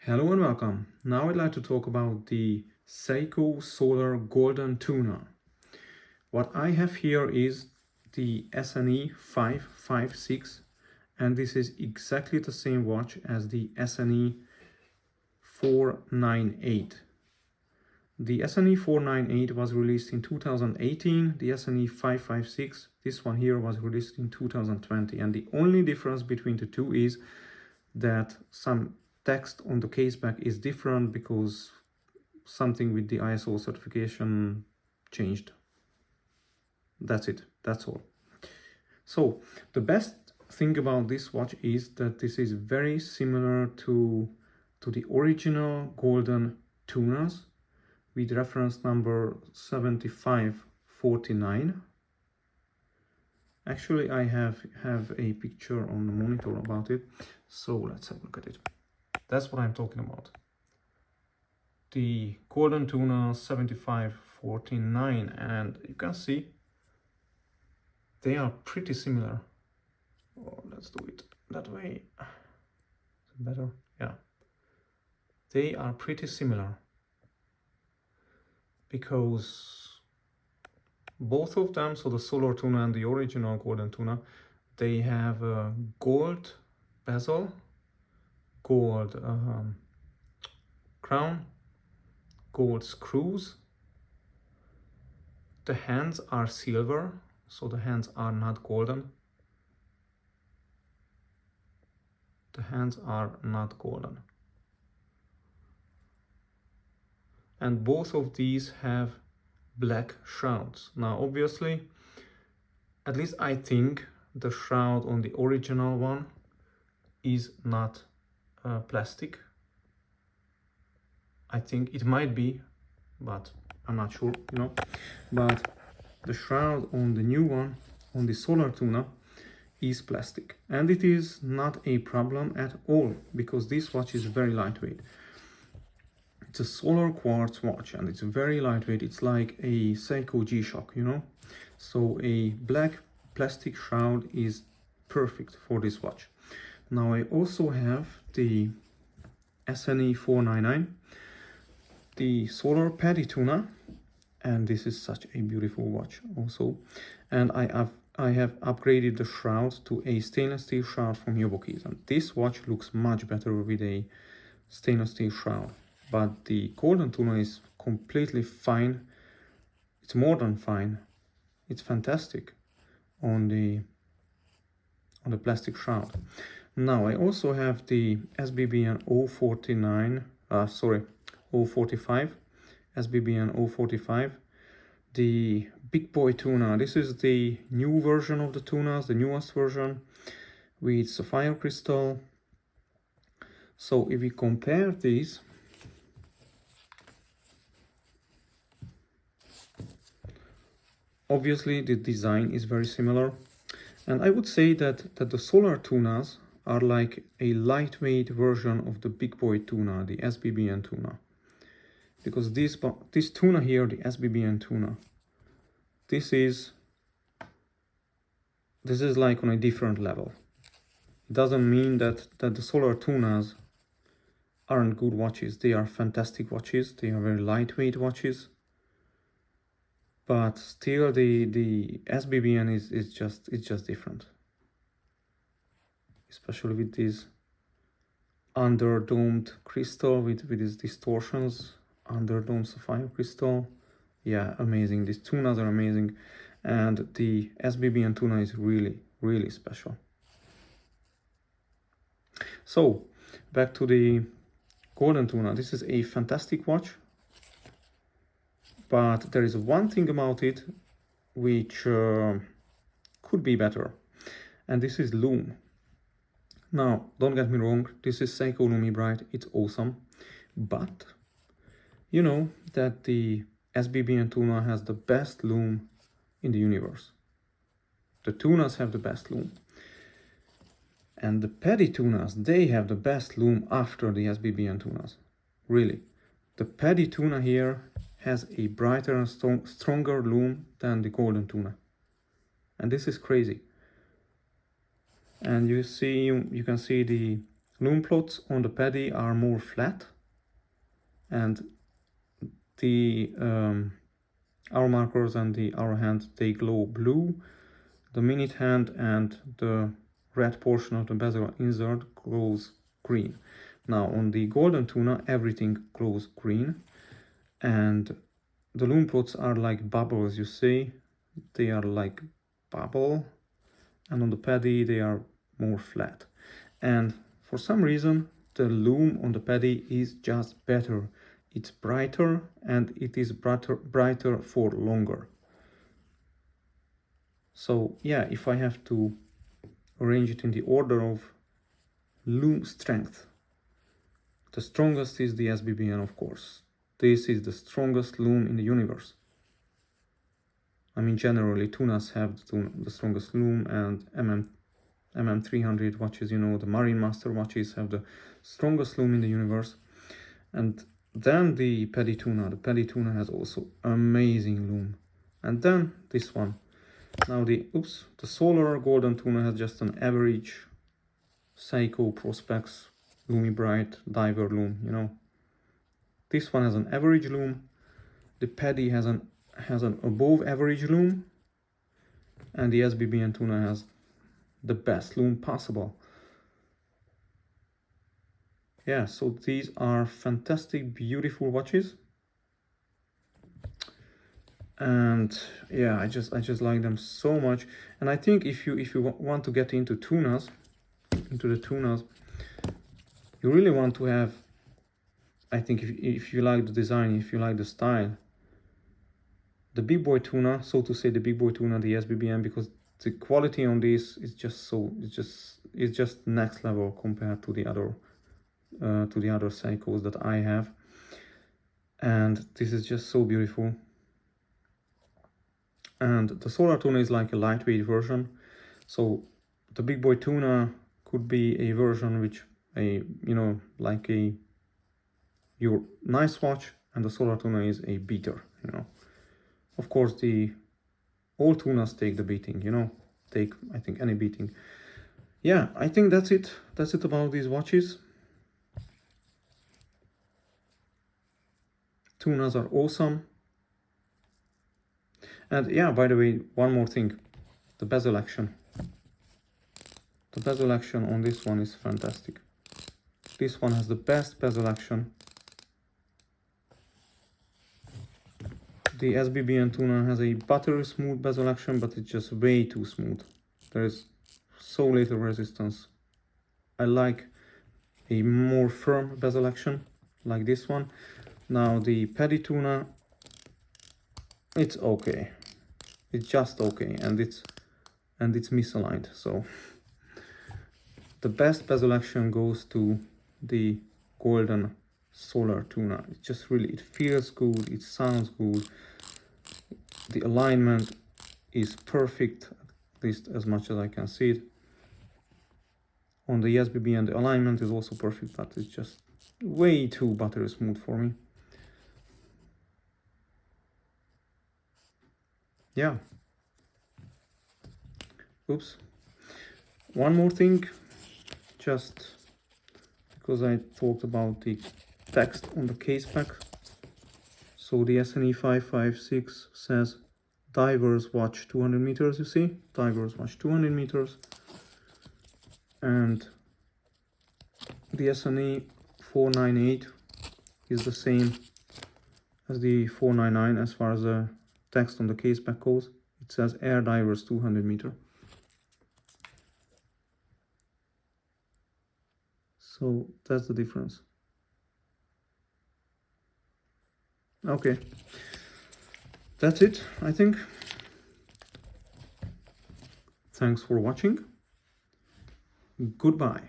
Hello and welcome. Now I'd like to talk about the Seiko Solar Golden Tuna. What I have here is the SNE556, and this is exactly the same watch as the SNE498. The SNE498 was released in 2018, the SNE556, this one here, was released in 2020, and the only difference between the two is that some text on the case back is different because something with the ISO certification changed. That's it, that's all. So the best thing about this watch is that this is very similar to the original golden Tunas with reference number 7549. Actually, I have a picture on the monitor about it, so let's have a look at it. That's what I'm talking about. The golden Tuna 7549, and you can see they are pretty similar. Oh, let's do it that way. Is it better? Yeah. They are pretty similar because both of them, so the Solar Tuna and the original golden Tuna, they have a gold bezel, gold crown, gold screws. The hands are silver, so the hands are not golden. The hands are not golden. And both of these have black shrouds. Now obviously, at least I think the shroud on the original one is not plastic. I think it might be, but I'm not sure, you know. But the shroud on the new one, on the Solar Tuna, is plastic, and it is not a problem at all because this watch is very lightweight. It's a solar quartz watch and it's very lightweight. It's like a Seiko G-Shock, you know. So a black plastic shroud is perfect for this watch. Now I also have the SNE499, the Solar Paddy Tuna, and this is such a beautiful watch also. And I have upgraded the shroud to a stainless steel shroud from Yoboki's, and this watch looks much better with a stainless steel shroud. But the golden Tuna is completely fine. It's more than fine. It's fantastic on the plastic shroud. Now I also have the SBBN 045, SBBN 045, the big boy tuna. This is the new version of the tunas, the newest version with sapphire crystal. So if we compare these, obviously the design is very similar, and I would say that the Solar Tunas are like a lightweight version of the big boy tuna, the SBBN tuna. Because this tuna here, the SBBN tuna, this is like on a different level. It doesn't mean that the Solar Tunas aren't good watches. They are fantastic watches. They are very lightweight watches. But still the SBBN is just different. Especially with this under-domed crystal, with these distortions, under-domed sapphire crystal. Yeah, amazing. These tunas are amazing, and the SBBN tuna is really special. So back to the golden Tuna. This is a fantastic watch, but there is one thing about it which could be better, and this is lume. Now, don't get me wrong, this is Seiko Lumi Bright, it's awesome, but you know that the SBBN Tuna has the best lume in the universe. The tunas have the best lume. And the Paddy Tunas, they have the best lume after the SBBN Tunas. Really. The Paddy Tuna here has a brighter and stronger lume than the golden Tuna. And this is crazy. And you can see the loom plots on the paddy are more flat, and the hour markers and the hour hand, they glow blue. The minute hand and the red portion of the bezel insert glows green. Now on the golden tuna, everything glows green, and the loom plots are like bubbles, you see. They are like bubble, and on the paddy they are more flat. And for some reason the loom on the paddy is just better. It's brighter, and it is brighter for longer. So yeah, if I have to arrange it in the order of loom strength, the strongest is the SBBN, of course. This is the strongest loom in the universe. I mean, generally tunas have the strongest loom, and MM300 watches, you know, the Marine Master watches have the strongest loom in the universe. And then the paddy tuna. The paddy tuna has also amazing loom. And then this one. Now the solar golden tuna has just an average Seiko Prospex Loomy Bright diver loom, you know. This one has an average loom. The paddy has an above average loom, and the SBBN tuna has the best loom possible. Yeah, so these are fantastic, beautiful watches, and yeah, I just like them so much. And I think if you want to get into the tunas, you really want to have, I think if you like the design, if you like the style, the big boy tuna, so to say, the big boy tuna, the SBBN, because the quality on this is just it's just next level compared to the other Seikos that I have. And this is just so beautiful. And the solar tuna is like a lightweight version. So the big boy tuna could be a version which like your nice watch, and the solar tuna is a beater, you know. Of course, all tunas take the beating, you know, I think any beating. Yeah, I think that's it about these watches. Tunas are awesome. And yeah, by the way, one more thing, the bezel action. The bezel action on this one is fantastic. This one has the best bezel action. The SBBN tuna has a buttery smooth bezel action, but it's just way too smooth. There is so little resistance. I like a more firm bezel action, like this one. Now the paddy tuna, it's okay. It's just okay, and it's misaligned. So the best bezel action goes to the golden solar tuna. It just really, it feels good, it sounds good. The alignment is perfect, at least as much as I can see it. On the SBBN, the alignment is also perfect, but it's just way too buttery smooth for me. Yeah. Oops. One more thing, just because I talked about the text on the case pack. So the SNE556 says divers watch 200 meters, you see? Divers watch 200 meters. And the SNE498 is the same as the 499 as far as the text on the case pack goes. It says air divers 200 meter. So that's the difference. Okay, that's it, I think. Thanks for watching. Goodbye.